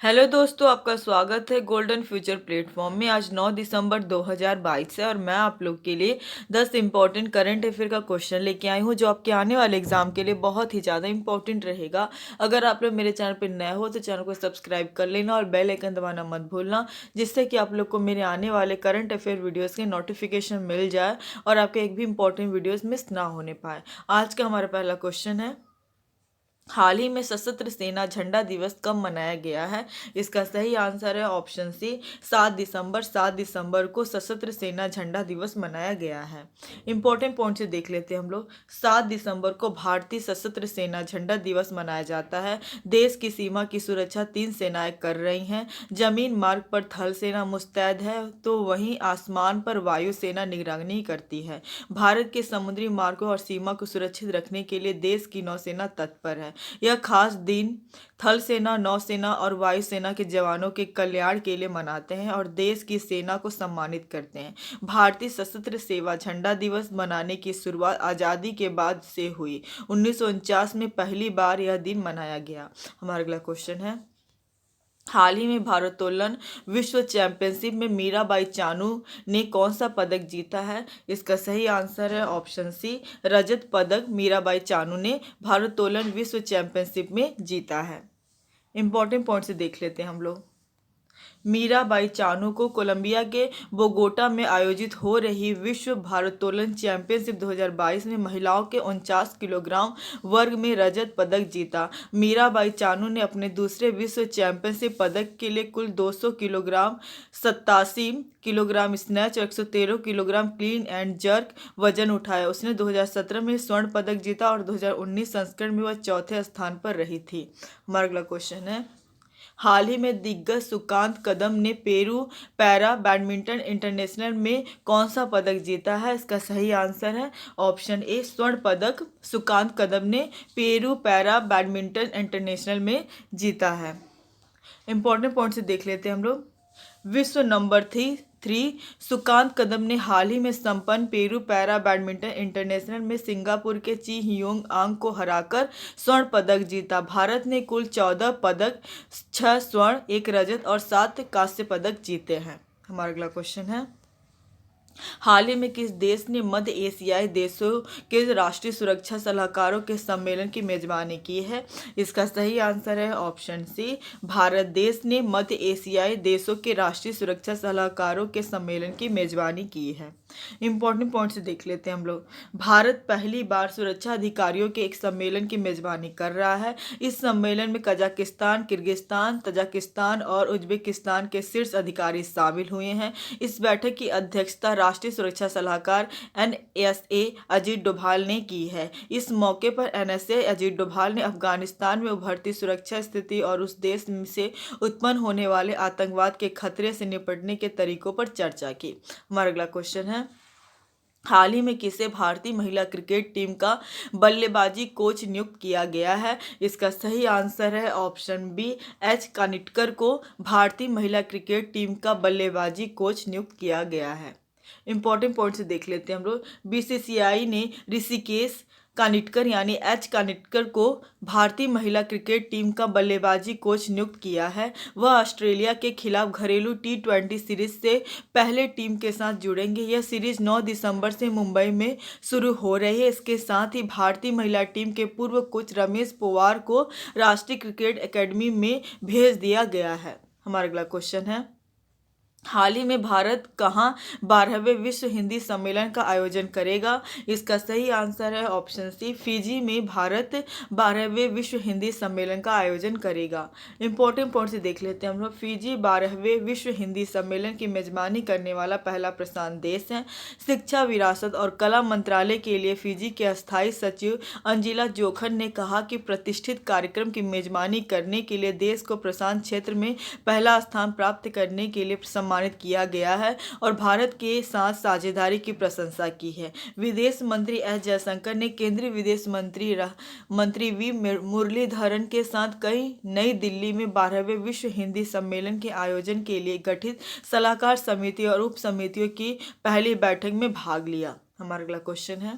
Hello दोस्तों, आपका स्वागत है गोल्डन फ्यूचर प्लेटफॉर्म में। आज 9 दिसंबर 2022 है और मैं आप लोग के लिए 10 इंपॉर्टेंट करंट अफेयर का क्वेश्चन लेके आई हूँ जो आपके आने वाले एग्जाम के लिए बहुत ही ज़्यादा इंपॉर्टेंट रहेगा। अगर आप लोग मेरे चैनल पर नए हो तो चैनल को सब्सक्राइब कर लेना और बेल आइकन दबाना मत भूलना, जिससे कि आप लोग को मेरे आने वाले करंट अफेयर वीडियोज़ के नोटिफिकेशन मिल जाए और आपके एक भी इंपॉर्टेंट वीडियोज़ मिस ना होने पाए। आज का हमारा पहला क्वेश्चन है, हाल ही में सशस्त्र सेना झंडा दिवस कब मनाया गया है? इसका सही आंसर है ऑप्शन सी, 7 दिसंबर। 7 दिसंबर को सशस्त्र सेना झंडा दिवस मनाया गया है। इंपॉर्टेंट पॉइंट से देख लेते हैं हम लोग। 7 दिसंबर को भारतीय सशस्त्र सेना झंडा दिवस मनाया जाता है। देश की सीमा की सुरक्षा 3 सेनाएं कर रही हैं। जमीन मार्ग पर थल सेना मुस्तैद है तो वहीं आसमान पर वायु सेना निगरानी करती है। भारत के समुद्री मार्गों और सीमा को सुरक्षित रखने के लिए देश की नौसेना तत्पर है। यह खास दिन थल सेना, नौसेना और वायुसेना के जवानों के कल्याण के लिए मनाते हैं और देश की सेना को सम्मानित करते हैं। भारतीय सशस्त्र सेवा झंडा दिवस मनाने की शुरुआत आज़ादी के बाद से हुई। 1949 में पहली बार यह दिन मनाया गया। हमारा अगला क्वेश्चन है, हाल ही में भारोत्तोलन विश्व चैंपियनशिप में मीराबाई चानू ने कौन सा पदक जीता है? इसका सही आंसर है ऑप्शन सी, रजत पदक मीराबाई चानू ने भारोत्तोलन विश्व चैंपियनशिप में जीता है। इंपॉर्टेंट पॉइंट से देख लेते हैं हम लोग। मीराबाई चानू को कोलंबिया के बोगोटा में आयोजित हो रही विश्व भारोत्तोलन चैंपियनशिप 2022 में महिलाओं के 49 किलोग्राम वर्ग में रजत पदक जीता। मीराबाई चानू ने अपने दूसरे विश्व चैंपियनशिप पदक के लिए कुल 200 किलोग्राम, 87 किलोग्राम स्नैच और 113 किलोग्राम क्लीन एंड जर्क वजन उठाया। उसने 2017 में स्वर्ण पदक जीता और 2019 संस्करण में वह चौथे स्थान पर रही थी। हमारा अगला क्वेश्चन है, हाल ही में दिग्गज सुकांत कदम ने पेरू पैरा बैडमिंटन इंटरनेशनल में कौन सा पदक जीता है? इसका सही आंसर है ऑप्शन ए, स्वर्ण पदक सुकांत कदम ने पेरू पैरा बैडमिंटन इंटरनेशनल में जीता है। इंपॉर्टेंट पॉइंट से देख लेते हैं हम लोग। विश्व नंबर 3 सुकांत कदम ने हाल ही में संपन्न पेरू पैरा बैडमिंटन इंटरनेशनल में सिंगापुर के ची हियोंग आंग को हराकर स्वर्ण पदक जीता। भारत ने कुल 14 पदक, 6 स्वर्ण, 1 रजत और 7 कांस्य पदक जीते हैं। हमारा अगला क्वेश्चन है, हाल ही में किस देश ने मध्य एशियाई देशों के राष्ट्रीय सुरक्षा सलाहकारों के सम्मेलन की मेजबानी की है? इसका सही आंसर है ऑप्शन सी, भारत देश ने मध्य एशियाई देशों के राष्ट्रीय सुरक्षा सलाहकारों के सम्मेलन की मेजबानी की है। इंपॉर्टेंट पॉइंट से देख लेते हैं हम लोग। भारत पहली बार सुरक्षा अधिकारियों के एक सम्मेलन की मेजबानी कर रहा है। इस सम्मेलन में कजाकिस्तान, किर्गिस्तान, तजाकिस्तान और उज्बेकिस्तान के शीर्ष अधिकारी शामिल हुए हैं। इस बैठक की अध्यक्षता राष्ट्रीय सुरक्षा सलाहकार NSA अजीत डोभाल ने की है। इस मौके पर NSA अजीत डोभाल ने अफगानिस्तान में उभरती सुरक्षा स्थिति और उस देश से उत्पन्न होने वाले आतंकवाद के खतरे से निपटने के तरीकों पर चर्चा की। हमारा अगला क्वेश्चन है, हाल ही में किसे भारतीय महिला क्रिकेट टीम का बल्लेबाजी कोच नियुक्त किया गया है? इसका सही आंसर है ऑप्शन बी, H कानिटकर को भारतीय महिला क्रिकेट टीम का बल्लेबाजी कोच नियुक्त किया गया है। इंपॉर्टेंट पॉइंट से देख लेते हैं हम लोग। BCCI ने ऋषिकेश कानिटकर यानी H कानिटकर को भारतीय महिला क्रिकेट टीम का बल्लेबाजी कोच नियुक्त किया है। वह ऑस्ट्रेलिया के खिलाफ घरेलू T20 सीरीज से पहले टीम के साथ जुड़ेंगे। यह सीरीज 9 दिसंबर से मुंबई में शुरू हो रही है। इसके साथ ही भारतीय महिला टीम के पूर्व कोच रमेश पोवार को राष्ट्रीय क्रिकेट एकेडमी में भेज दिया गया है। हमारा अगला क्वेश्चन है, हाल ही में भारत कहाँ 12वें विश्व हिंदी सम्मेलन का आयोजन करेगा? इसका सही आंसर है ऑप्शन सी, फिजी में भारत 12वें विश्व हिंदी सम्मेलन का आयोजन करेगा। इंपॉर्टेंट पॉइंट से देख लेते हैं हम लोग। फिजी 12वें विश्व हिंदी सम्मेलन की मेजबानी करने वाला पहला प्रशांत देश है। शिक्षा, विरासत और कला मंत्रालय के लिए फिजी के अस्थायी सचिव अंजिला जोखन ने कहा कि प्रतिष्ठित कार्यक्रम की मेजबानी करने के लिए देश को प्रशांत क्षेत्र में पहला स्थान प्राप्त करने के लिए सम्मानित किया गया है और भारत के साथ साझेदारी की प्रशंसा की है। विदेश मंत्री एस जयशंकर ने केंद्रीय विदेश मंत्री वी मुरलीधरन के साथ कई नई दिल्ली में 12वें विश्व हिंदी सम्मेलन के आयोजन के लिए गठित सलाहकार समिति और उप समितियों की पहली बैठक में भाग लिया। हमारा अगला क्वेश्चन है,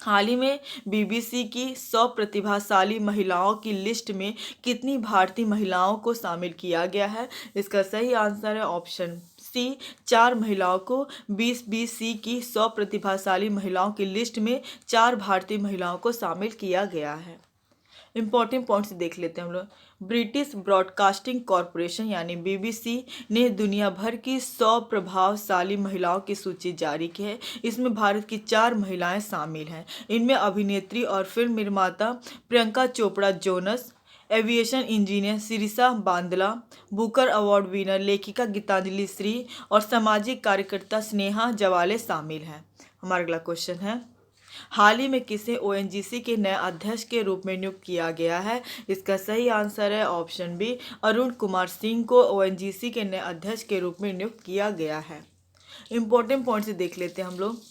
हाल ही में बीबीसी की 100 प्रतिभाशाली महिलाओं की लिस्ट में कितनी भारतीय महिलाओं को शामिल किया गया है? इसका सही आंसर है ऑप्शन सी, 4 महिलाओं को बीबीसी की 100 प्रतिभाशाली महिलाओं की लिस्ट में 4 भारतीय महिलाओं को शामिल किया गया है। इंपॉर्टेंट पॉइंट्स देख लेते हैं हम लोग। ब्रिटिश ब्रॉडकास्टिंग कॉरपोरेशन यानी बीबीसी ने दुनिया भर की 100 प्रभावशाली महिलाओं की सूची जारी की है। इसमें भारत की 4 महिलाएं शामिल हैं। इनमें अभिनेत्री और फिल्म निर्माता Priyanka Chopra Jonas, aviation engineer Sirisha Bandla, Booker award winner लेखिका गीतांजलि श्री और सामाजिक कार्यकर्ता स्नेहा जवाले शामिल हैं। हमारा अगला क्वेश्चन है, हाल ही में किसे ओएनजीसी के नए अध्यक्ष के रूप में नियुक्त किया गया है? इसका सही आंसर है ऑप्शन बी, अरुण कुमार सिंह को ओएनजीसी के नए अध्यक्ष के रूप में नियुक्त किया गया है। इंपॉर्टेंट पॉइंट्स देख लेते हैं हम लोग।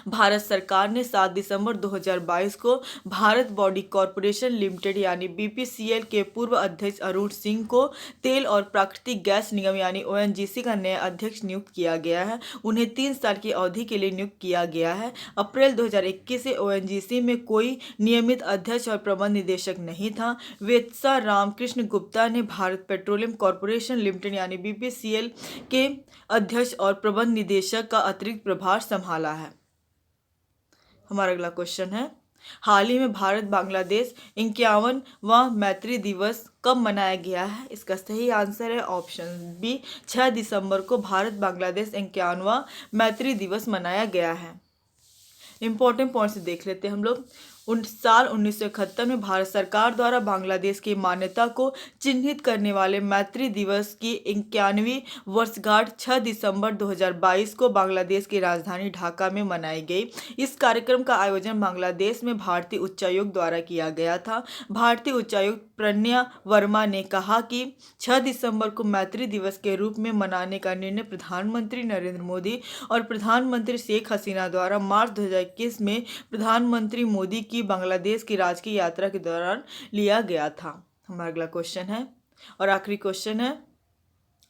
भारत सरकार ने 7 दिसंबर 2022 को भारत बॉडी कॉरपोरेशन लिमिटेड यानी बीपीसीएल के पूर्व अध्यक्ष अरुण सिंह को तेल और प्राकृतिक गैस निगम यानी ओएनजीसी का नया अध्यक्ष नियुक्त किया गया है। उन्हें 3 साल की अवधि के लिए नियुक्त किया गया है। अप्रैल 2021 से ओएनजीसी में कोई नियमित अध्यक्ष और प्रबंध निदेशक नहीं था। वेत्सा रामकृष्ण गुप्ता ने भारत पेट्रोलियम कॉरपोरेशन लिमिटेड यानी बीपीसीएल के अध्यक्ष और प्रबंध निदेशक का अतिरिक्त प्रभार संभाला है। हमारा अगला क्वेश्चन है, हाल ही में भारत बांग्लादेश 51वां मैत्री दिवस कब मनाया गया है? इसका सही आंसर है ऑप्शन बी, 6 दिसंबर को भारत बांग्लादेश 51वां मैत्री दिवस मनाया गया है। इंपॉर्टेंट पॉइंट्स देख लेते हैं हम लोग। साल 1971 में भारत सरकार द्वारा बांग्लादेश की मान्यता को चिन्हित करने वाले मैत्री दिवस की 51वीं वर्षगांठ 6 दिसंबर 2022 को बांग्लादेश की राजधानी ढाका में मनाई गई। इस कार्यक्रम का आयोजन बांग्लादेश में भारतीय उच्चायुक्त द्वारा किया गया था। भारतीय उच्चायुक्त प्रज्ञा वर्मा ने कहा कि 6 दिसंबर को मैत्री दिवस के रूप में मनाने का निर्णय प्रधानमंत्री नरेंद्र मोदी और प्रधानमंत्री शेख हसीना द्वारा मार्च 2021 में प्रधानमंत्री मोदी की बांग्लादेश की राजकीय यात्रा के दौरान लिया गया था। हमारा अगला क्वेश्चन है और आखिरी क्वेश्चन है,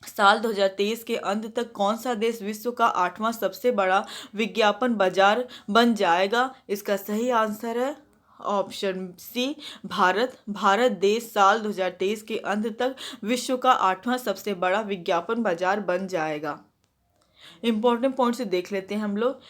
साल 2023 के अंत तक कौन सा देश विश्व का 8वां सबसे बड़ा विज्ञापन बाजार बन जाएगा? इसका सही आंसर है ऑप्शन सी, भारत। भारत देश साल 2023 के अंत तक विश्व का 8वां सबसे बड़ा विज्ञापन बाजार बन जाएगा। इंपॉर्टेंट पॉइंट से देख लेते हैं हम लोग।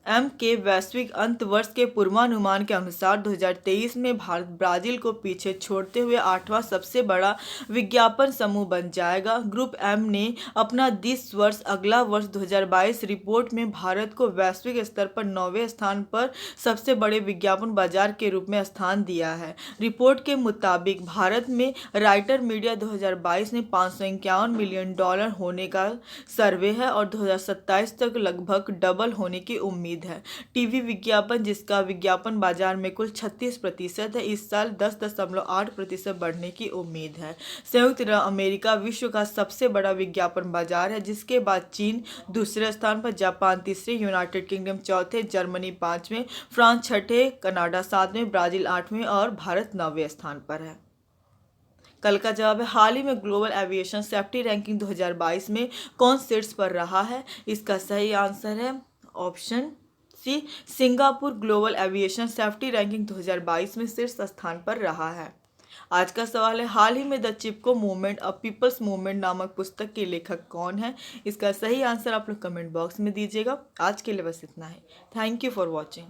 एम के वैश्विक अंत वर्ष के पूर्वानुमान के अनुसार 2023 में भारत ब्राजील को पीछे छोड़ते हुए 8वां सबसे बड़ा विज्ञापन समूह बन जाएगा। ग्रुप एम ने अपना 10 वर्ष अगला वर्ष 2022 रिपोर्ट में भारत को वैश्विक स्तर पर 9वें स्थान पर सबसे बड़े विज्ञापन बाजार के रूप में स्थान दिया है। रिपोर्ट के मुताबिक भारत में राइटर मीडिया 2022 में $551 मिलियन होने का सर्वे है और 2027 तक लगभग डबल होने की उम्मीद है। टीवी विज्ञापन, जिसका विज्ञापन बाजार में कुल 36% है, इस साल 10.8% बढ़ने की उम्मीद है। संयुक्त राज्य अमेरिका विश्व का सबसे बड़ा विज्ञापन बाजार है, जिसके बाद चीन दूसरे स्थान पर, जापान तीसरे, यूनाइटेड किंगडम चौथे, जर्मनी 5वें, फ्रांस 6ठे, कनाडा 7वें, ब्राजील 8वें और भारत 9वें स्थान पर है। कल का जवाब है, हाल ही में ग्लोबल एविएशन सेफ्टी रैंकिंग 2022 में कौन शीर्ष पर रहा है? इसका सही आंसर है option C, Singapore global aviation safety ranking 2022 में शीर्ष स्थान पर रहा है। आज का सवाल है, हाल ही में the Chipko movement a people's movement नामक पुस्तक के लेखक कौन है? इसका सही आंसर आप लोग कमेंट बॉक्स में दीजिएगा। आज के लिए बस इतना है। Thank you for watching.